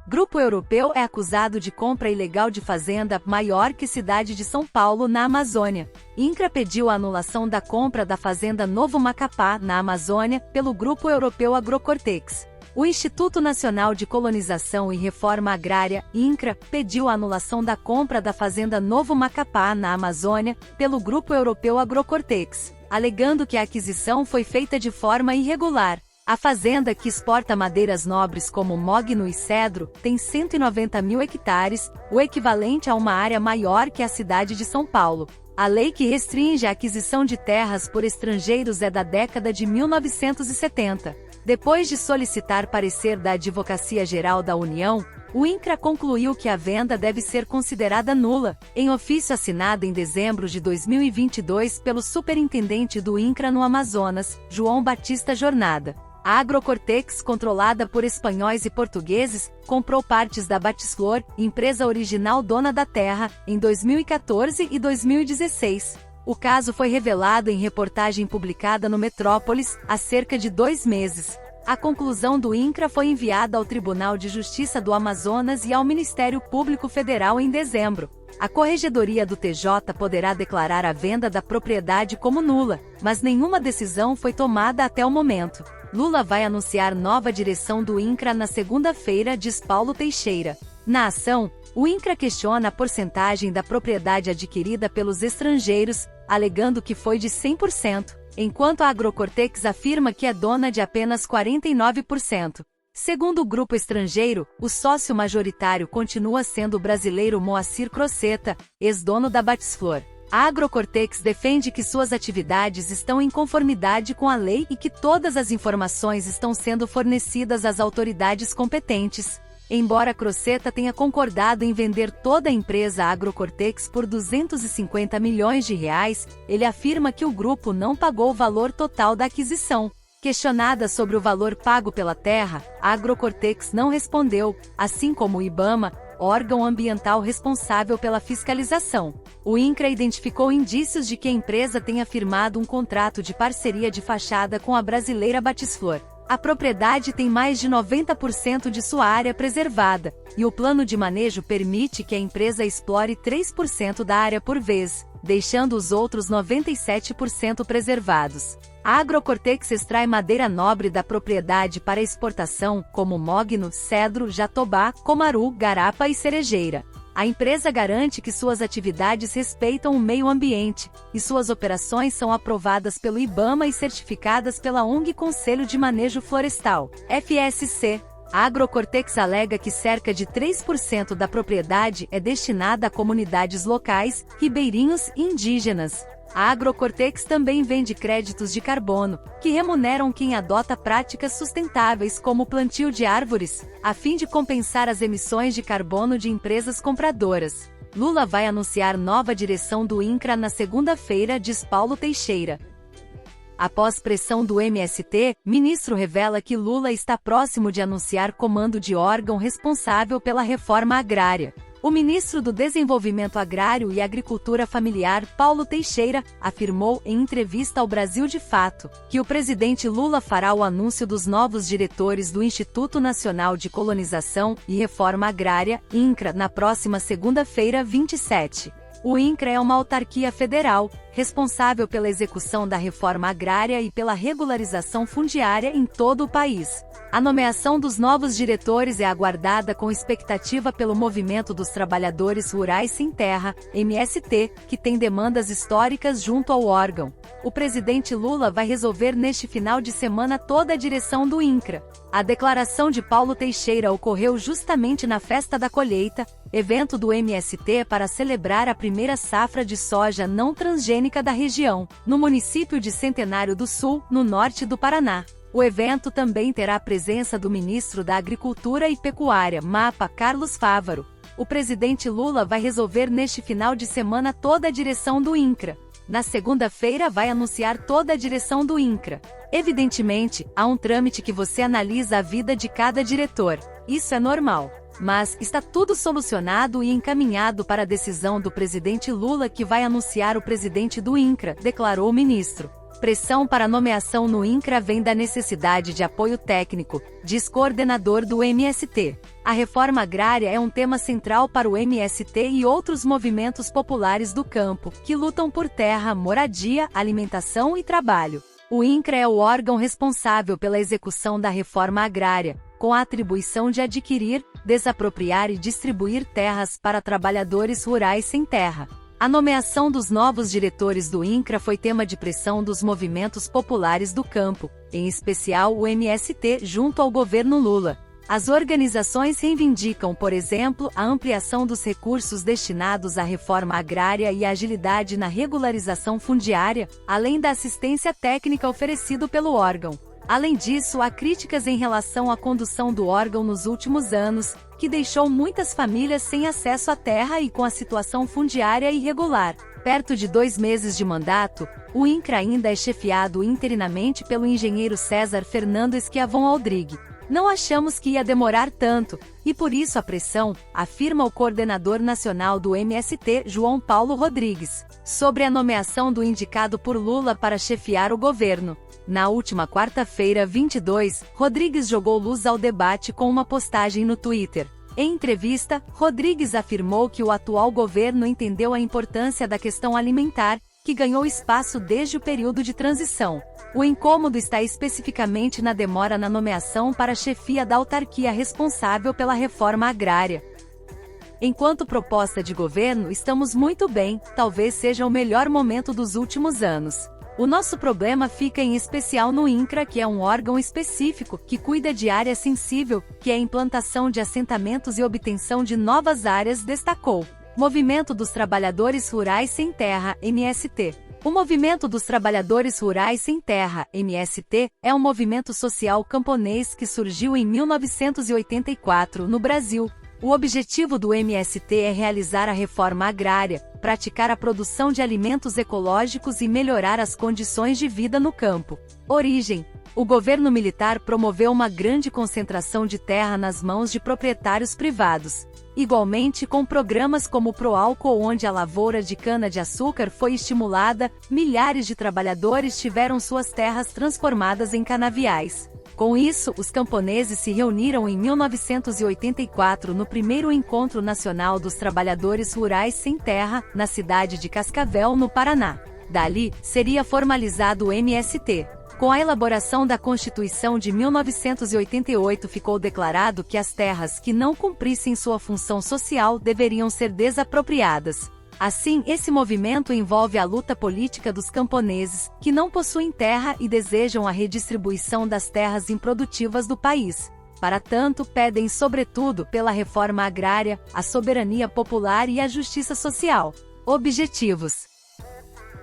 Grupo europeu é acusado de compra ilegal de fazenda maior que cidade de São Paulo, na Amazônia. INCRA pediu a anulação da compra da fazenda Novo Macapá, na Amazônia, pelo Grupo Europeu Agrocortex. O Instituto Nacional de Colonização e Reforma Agrária, INCRA, pediu a anulação da compra da fazenda Novo Macapá, na Amazônia, pelo Grupo Europeu Agrocortex, alegando que a aquisição foi feita de forma irregular. A fazenda, que exporta madeiras nobres como mogno e cedro, tem 190 mil hectares, o equivalente a uma área maior que a cidade de São Paulo. A lei que restringe a aquisição de terras por estrangeiros é da década de 1970. Depois de solicitar parecer da Advocacia Geral da União, o INCRA concluiu que a venda deve ser considerada nula, em ofício assinado em dezembro de 2022 pelo superintendente do INCRA no Amazonas, João Batista Jornada. A Agrocortex, controlada por espanhóis e portugueses, comprou partes da Batisflor, empresa original dona da terra, em 2014 e 2016. O caso foi revelado em reportagem publicada no Metrópolis, há cerca de 2 meses. A conclusão do INCRA foi enviada ao Tribunal de Justiça do Amazonas e ao Ministério Público Federal em dezembro. A Corregedoria do TJ poderá declarar a venda da propriedade como nula, mas nenhuma decisão foi tomada até o momento. Lula vai anunciar nova direção do INCRA na segunda-feira, diz Paulo Teixeira. Na ação, o INCRA questiona a porcentagem da propriedade adquirida pelos estrangeiros, alegando que foi de 100%, enquanto a Agrocortex afirma que é dona de apenas 49%. Segundo o grupo estrangeiro, o sócio majoritário continua sendo o brasileiro Moacir Crocetta, ex-dono da Batisflor. A Agrocortex defende que suas atividades estão em conformidade com a lei e que todas as informações estão sendo fornecidas às autoridades competentes. Embora Crocetta tenha concordado em vender toda a empresa Agrocortex por 250 milhões de reais, ele afirma que o grupo não pagou o valor total da aquisição. Questionada sobre o valor pago pela terra, a Agrocortex não respondeu, assim como o IBAMA, órgão ambiental responsável pela fiscalização. O INCRA identificou indícios de que a empresa tenha firmado um contrato de parceria de fachada com a brasileira Batisflor. A propriedade tem mais de 90% de sua área preservada, e o plano de manejo permite que a empresa explore 3% da área por vez, deixando os outros 97% preservados. A Agrocortex extrai madeira nobre da propriedade para exportação, como mogno, cedro, jatobá, comaru, garapa e cerejeira. A empresa garante que suas atividades respeitam o meio ambiente, e suas operações são aprovadas pelo IBAMA e certificadas pela ONG Conselho de Manejo Florestal, FSC. A Agrocortex alega que cerca de 3% da propriedade é destinada a comunidades locais, ribeirinhos e indígenas. A Agrocortex também vende créditos de carbono, que remuneram quem adota práticas sustentáveis como o plantio de árvores, a fim de compensar as emissões de carbono de empresas compradoras. Lula vai anunciar nova direção do INCRA na segunda-feira, diz Paulo Teixeira. Após pressão do MST, ministro revela que Lula está próximo de anunciar comando de órgão responsável pela reforma agrária. O ministro do Desenvolvimento Agrário e Agricultura Familiar, Paulo Teixeira, afirmou em entrevista ao Brasil de Fato, que o presidente Lula fará o anúncio dos novos diretores do Instituto Nacional de Colonização e Reforma Agrária, INCRA, na próxima segunda-feira, 27. O INCRA é uma autarquia federal, responsável pela execução da reforma agrária e pela regularização fundiária em todo o país. A nomeação dos novos diretores é aguardada com expectativa pelo Movimento dos Trabalhadores Rurais Sem Terra, MST, que tem demandas históricas junto ao órgão. O presidente Lula vai resolver neste final de semana toda a direção do INCRA. A declaração de Paulo Teixeira ocorreu justamente na Festa da Colheita, evento do MST para celebrar a primeira safra de soja não transgênica da região, no município de Centenário do Sul, no norte do Paraná. O evento também terá a presença do ministro da Agricultura e Pecuária, MAPA, Carlos Fávaro. O presidente Lula vai resolver neste final de semana toda a direção do INCRA. Na segunda-feira vai anunciar toda a direção do INCRA. Evidentemente, há um trâmite que você analisa a vida de cada diretor. Isso é normal. Mas está tudo solucionado e encaminhado para a decisão do presidente Lula, que vai anunciar o presidente do INCRA, declarou o ministro. Pressão para nomeação no INCRA vem da necessidade de apoio técnico, diz coordenador do MST. A reforma agrária é um tema central para o MST e outros movimentos populares do campo, que lutam por terra, moradia, alimentação e trabalho. O INCRA é o órgão responsável pela execução da reforma agrária, com a atribuição de adquirir, desapropriar e distribuir terras para trabalhadores rurais sem terra. A nomeação dos novos diretores do INCRA foi tema de pressão dos movimentos populares do campo, em especial o MST junto ao governo Lula. As organizações reivindicam, por exemplo, a ampliação dos recursos destinados à reforma agrária e a agilidade na regularização fundiária, além da assistência técnica oferecida pelo órgão. Além disso, há críticas em relação à condução do órgão nos últimos anos, que deixou muitas famílias sem acesso à terra e com a situação fundiária irregular. Perto de 2 meses de mandato, o INCRA ainda é chefiado interinamente pelo engenheiro César Fernando Schiavon Aldrigue. Não achamos que ia demorar tanto, e por isso a pressão, afirma o coordenador nacional do MST, João Paulo Rodrigues, sobre a nomeação do indicado por Lula para chefiar o governo. Na última quarta-feira, 22, Rodrigues jogou luz ao debate com uma postagem no Twitter. Em entrevista, Rodrigues afirmou que o atual governo entendeu a importância da questão alimentar, que ganhou espaço desde o período de transição. O incômodo está especificamente na demora na nomeação para a chefia da autarquia responsável pela reforma agrária. Enquanto proposta de governo, estamos muito bem, talvez seja o melhor momento dos últimos anos. O nosso problema fica em especial no INCRA, que é um órgão específico, que cuida de área sensível, que é a implantação de assentamentos e obtenção de novas áreas, destacou. Movimento dos Trabalhadores Rurais Sem Terra, MST. O Movimento dos Trabalhadores Rurais Sem Terra, MST, é um movimento social camponês que surgiu em 1984, no Brasil. O objetivo do MST é realizar a reforma agrária, praticar a produção de alimentos ecológicos e melhorar as condições de vida no campo. Origem: o governo militar promoveu uma grande concentração de terra nas mãos de proprietários privados. Igualmente, com programas como o Proálcool, onde a lavoura de cana-de-açúcar foi estimulada, milhares de trabalhadores tiveram suas terras transformadas em canaviais. Com isso, os camponeses se reuniram em 1984 no primeiro Encontro Nacional dos Trabalhadores Rurais Sem Terra, na cidade de Cascavel, no Paraná. Dali, seria formalizado o MST. Com a elaboração da Constituição de 1988, ficou declarado que as terras que não cumprissem sua função social deveriam ser desapropriadas. Assim, esse movimento envolve a luta política dos camponeses, que não possuem terra e desejam a redistribuição das terras improdutivas do país. Para tanto, pedem sobretudo pela reforma agrária, a soberania popular e a justiça social. Objetivos.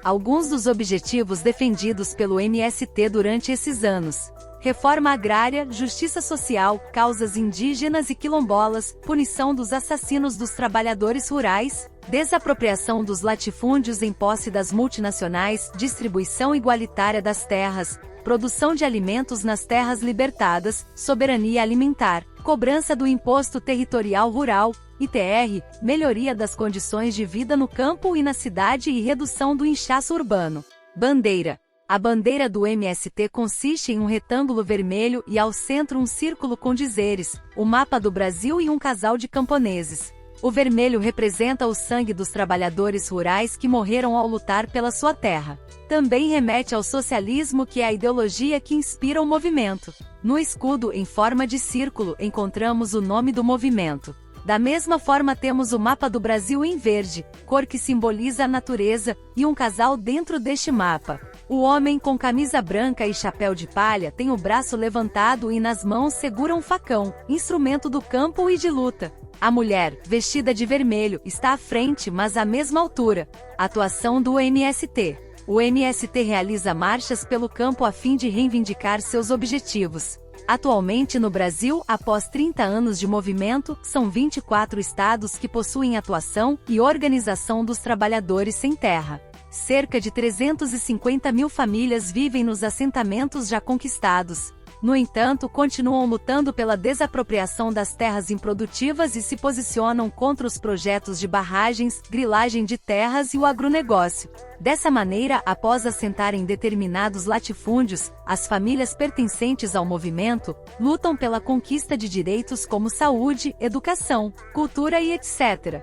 Alguns dos objetivos defendidos pelo MST durante esses anos: reforma agrária, justiça social, causas indígenas e quilombolas, punição dos assassinos dos trabalhadores rurais, desapropriação dos latifúndios em posse das multinacionais, distribuição igualitária das terras, produção de alimentos nas terras libertadas, soberania alimentar, cobrança do Imposto Territorial Rural, ITR, melhoria das condições de vida no campo e na cidade e redução do inchaço urbano. Bandeira. A bandeira do MST consiste em um retângulo vermelho e ao centro um círculo com dizeres, o mapa do Brasil e um casal de camponeses. O vermelho representa o sangue dos trabalhadores rurais que morreram ao lutar pela sua terra. Também remete ao socialismo, que é a ideologia que inspira o movimento. No escudo, em forma de círculo, encontramos o nome do movimento. Da mesma forma, temos o mapa do Brasil em verde, cor que simboliza a natureza, e um casal dentro deste mapa. O homem com camisa branca e chapéu de palha tem o braço levantado e nas mãos segura um facão, instrumento do campo e de luta. A mulher, vestida de vermelho, está à frente, mas à mesma altura. Atuação do MST. O MST realiza marchas pelo campo a fim de reivindicar seus objetivos. Atualmente no Brasil, após 30 anos de movimento, são 24 estados que possuem atuação e organização dos trabalhadores sem terra. Cerca de 350 mil famílias vivem nos assentamentos já conquistados. No entanto, continuam lutando pela desapropriação das terras improdutivas e se posicionam contra os projetos de barragens, grilagem de terras e o agronegócio. Dessa maneira, após assentarem determinados latifúndios, as famílias pertencentes ao movimento lutam pela conquista de direitos como saúde, educação, cultura e etc.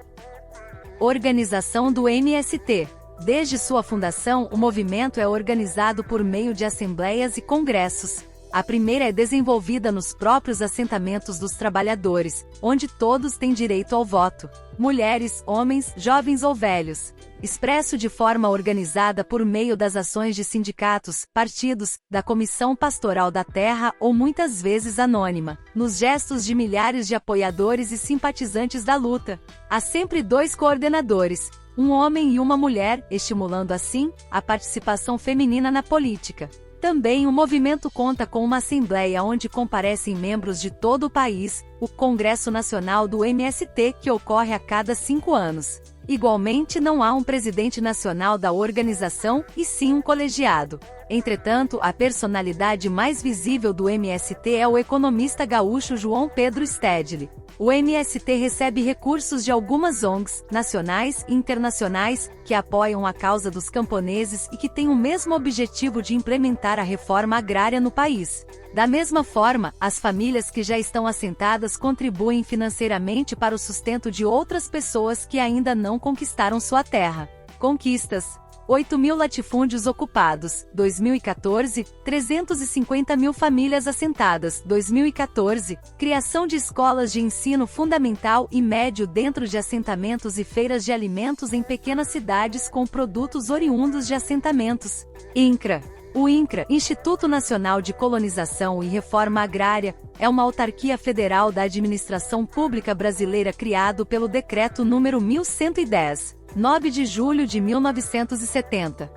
Organização do MST. Desde sua fundação, o movimento é organizado por meio de assembleias e congressos. A primeira é desenvolvida nos próprios assentamentos dos trabalhadores, onde todos têm direito ao voto. Mulheres, homens, jovens ou velhos. Expresso de forma organizada por meio das ações de sindicatos, partidos, da Comissão Pastoral da Terra ou muitas vezes anônima, nos gestos de milhares de apoiadores e simpatizantes da luta. Há sempre 2 coordenadores, um homem e uma mulher, estimulando assim a participação feminina na política. Também o movimento conta com uma assembleia onde comparecem membros de todo o país, o Congresso Nacional do MST, que ocorre a cada 5 anos. Igualmente, não há um presidente nacional da organização, e sim um colegiado. Entretanto, a personalidade mais visível do MST é o economista gaúcho João Pedro Stedley. O MST recebe recursos de algumas ONGs, nacionais e internacionais, que apoiam a causa dos camponeses e que têm o mesmo objetivo de implementar a reforma agrária no país. Da mesma forma, as famílias que já estão assentadas contribuem financeiramente para o sustento de outras pessoas que ainda não conquistaram sua terra. Conquistas: 8.000 latifúndios ocupados, 2014, 350.000 famílias assentadas, 2014, criação de escolas de ensino fundamental e médio dentro de assentamentos e feiras de alimentos em pequenas cidades com produtos oriundos de assentamentos. INCRA. O INCRA, Instituto Nacional de Colonização e Reforma Agrária, é uma autarquia federal da administração pública brasileira criado pelo Decreto número 1110. 9 de julho de 1970.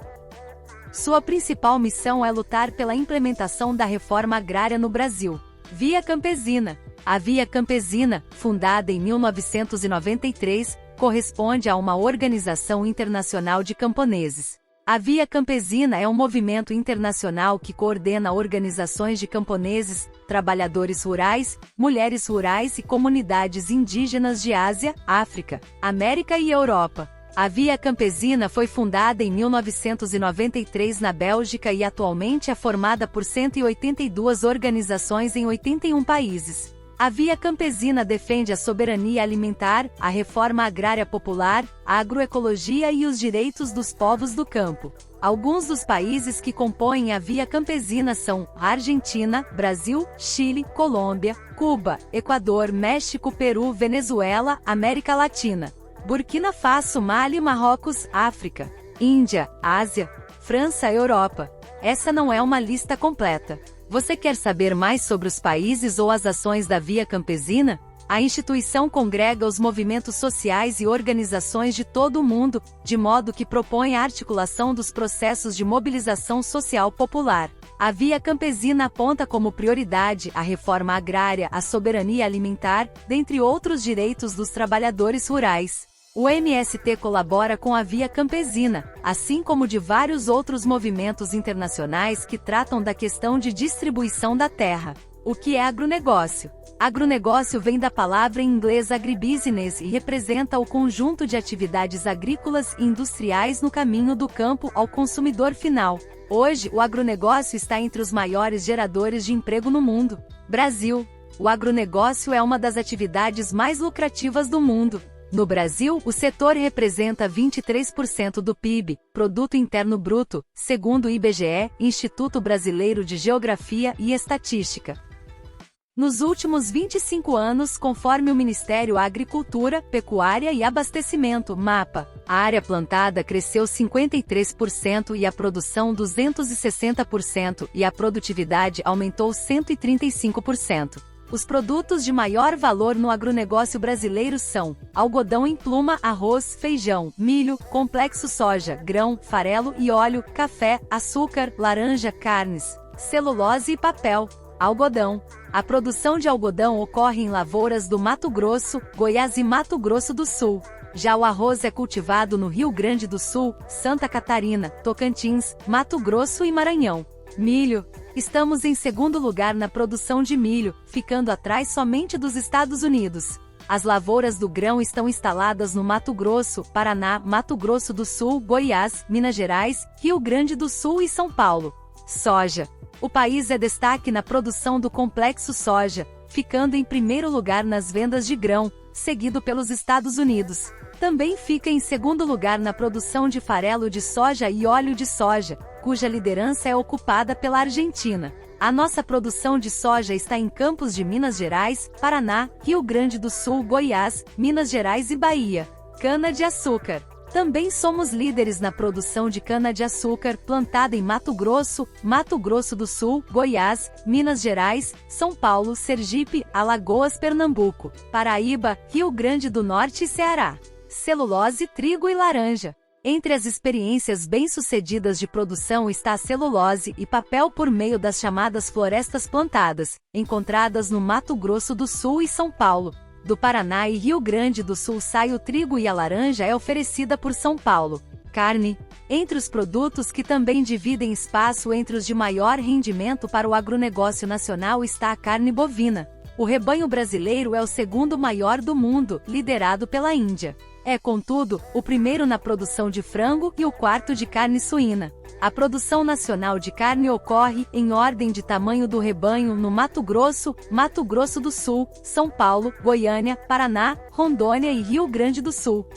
Sua principal missão é lutar pela implementação da reforma agrária no Brasil. Via Campesina. A Via Campesina, fundada em 1993, corresponde a uma organização internacional de camponeses. A Via Campesina é um movimento internacional que coordena organizações de camponeses, trabalhadores rurais, mulheres rurais e comunidades indígenas de Ásia, África, América e Europa. A Via Campesina foi fundada em 1993 na Bélgica e atualmente é formada por 182 organizações em 81 países. A Via Campesina defende a soberania alimentar, a reforma agrária popular, a agroecologia e os direitos dos povos do campo. Alguns dos países que compõem a Via Campesina são Argentina, Brasil, Chile, Colômbia, Cuba, Equador, México, Peru, Venezuela, América Latina, Burkina Faso, Mali, Marrocos, África, Índia, Ásia, França, Europa. Essa não é uma lista completa. Você quer saber mais sobre os países ou as ações da Via Campesina? A instituição congrega os movimentos sociais e organizações de todo o mundo, de modo que propõe a articulação dos processos de mobilização social popular. A Via Campesina aponta como prioridade a reforma agrária, a soberania alimentar, dentre outros direitos dos trabalhadores rurais. O MST colabora com a Via Campesina, assim como de vários outros movimentos internacionais que tratam da questão de distribuição da terra. O que é agronegócio? Agronegócio vem da palavra em inglês agribusiness e representa o conjunto de atividades agrícolas e industriais no caminho do campo ao consumidor final. Hoje, o agronegócio está entre os maiores geradores de emprego no mundo. Brasil. O agronegócio é uma das atividades mais lucrativas do mundo. No Brasil, o setor representa 23% do PIB, Produto Interno Bruto, segundo o IBGE, Instituto Brasileiro de Geografia e Estatística. Nos últimos 25 anos, conforme o Ministério da Agricultura, Pecuária e Abastecimento, MAPA, a área plantada cresceu 53% e a produção 260% e a produtividade aumentou 135%. Os produtos de maior valor no agronegócio brasileiro são algodão em pluma, arroz, feijão, milho, complexo soja, grão, farelo e óleo, café, açúcar, laranja, carnes, celulose e papel. Algodão. A produção de algodão ocorre em lavouras do Mato Grosso, Goiás e Mato Grosso do Sul. Já o arroz é cultivado no Rio Grande do Sul, Santa Catarina, Tocantins, Mato Grosso e Maranhão. Milho. Estamos em segundo lugar na produção de milho, ficando atrás somente dos Estados Unidos. As lavouras do grão estão instaladas no Mato Grosso, Paraná, Mato Grosso do Sul, Goiás, Minas Gerais, Rio Grande do Sul e São Paulo. Soja. O país é destaque na produção do complexo soja, ficando em primeiro lugar nas vendas de grão, seguido pelos Estados Unidos. Também fica em segundo lugar na produção de farelo de soja e óleo de soja, cuja liderança é ocupada pela Argentina. A nossa produção de soja está em campos de Minas Gerais, Paraná, Rio Grande do Sul, Goiás, Minas Gerais e Bahia. Cana-de-açúcar. Também somos líderes na produção de cana-de-açúcar plantada em Mato Grosso do Sul, Goiás, Minas Gerais, São Paulo, Sergipe, Alagoas, Pernambuco, Paraíba, Rio Grande do Norte e Ceará. Celulose, trigo e laranja. Entre as experiências bem-sucedidas de produção está a celulose e papel por meio das chamadas florestas plantadas, encontradas no Mato Grosso do Sul e São Paulo. Do Paraná e Rio Grande do Sul sai o trigo e a laranja é oferecida por São Paulo. Carne. Entre os produtos que também dividem espaço entre os de maior rendimento para o agronegócio nacional está a carne bovina. O rebanho brasileiro é o segundo maior do mundo, liderado pela Índia. É, contudo, o primeiro na produção de frango e o quarto de carne suína. A produção nacional de carne ocorre, em ordem de tamanho do rebanho, no Mato Grosso do Sul, São Paulo, Goiânia, Paraná, Rondônia e Rio Grande do Sul.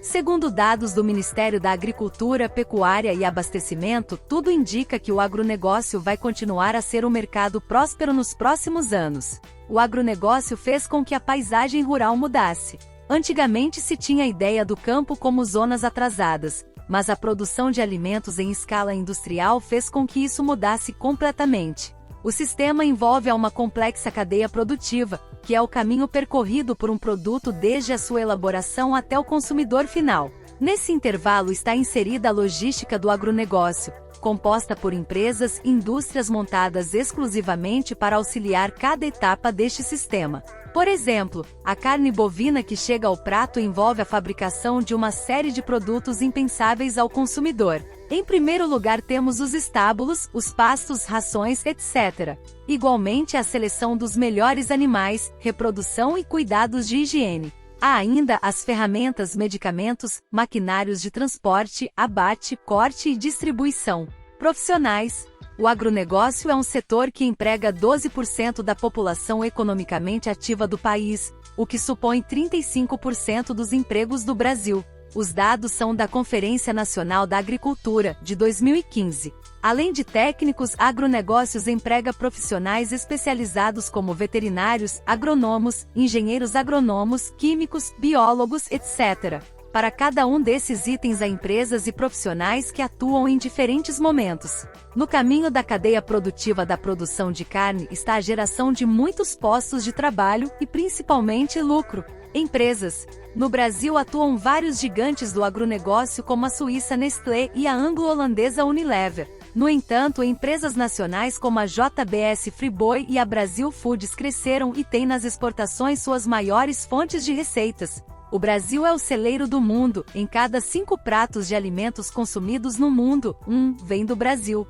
Segundo dados do Ministério da Agricultura, Pecuária e Abastecimento, tudo indica que o agronegócio vai continuar a ser um mercado próspero nos próximos anos. O agronegócio fez com que a paisagem rural mudasse. Antigamente se tinha a ideia do campo como zonas atrasadas, mas a produção de alimentos em escala industrial fez com que isso mudasse completamente. O sistema envolve uma complexa cadeia produtiva, que é o caminho percorrido por um produto desde a sua elaboração até o consumidor final. Nesse intervalo está inserida a logística do agronegócio, composta por empresas e indústrias montadas exclusivamente para auxiliar cada etapa deste sistema. Por exemplo, a carne bovina que chega ao prato envolve a fabricação de uma série de produtos impensáveis ao consumidor. Em primeiro lugar temos os estábulos, os pastos, rações, etc. Igualmente a seleção dos melhores animais, reprodução e cuidados de higiene. Há ainda as ferramentas, medicamentos, maquinários de transporte, abate, corte e distribuição. Profissionais. O agronegócio é um setor que emprega 12% da população economicamente ativa do país, o que supõe 35% dos empregos do Brasil. Os dados são da Conferência Nacional da Agricultura, de 2015. Além de técnicos, agronegócios emprega profissionais especializados como veterinários, agrônomos, engenheiros agrônomos, químicos, biólogos, etc. Para cada um desses itens há empresas e profissionais que atuam em diferentes momentos. No caminho da cadeia produtiva da produção de carne está a geração de muitos postos de trabalho e principalmente lucro. Empresas. No Brasil atuam vários gigantes do agronegócio como a suíça Nestlé e a anglo-holandesa Unilever. No entanto, empresas nacionais como a JBS Friboi e a Brasil Foods cresceram e têm nas exportações suas maiores fontes de receitas. O Brasil é o celeiro do mundo, em cada 5 pratos de alimentos consumidos no mundo, 1 vem do Brasil.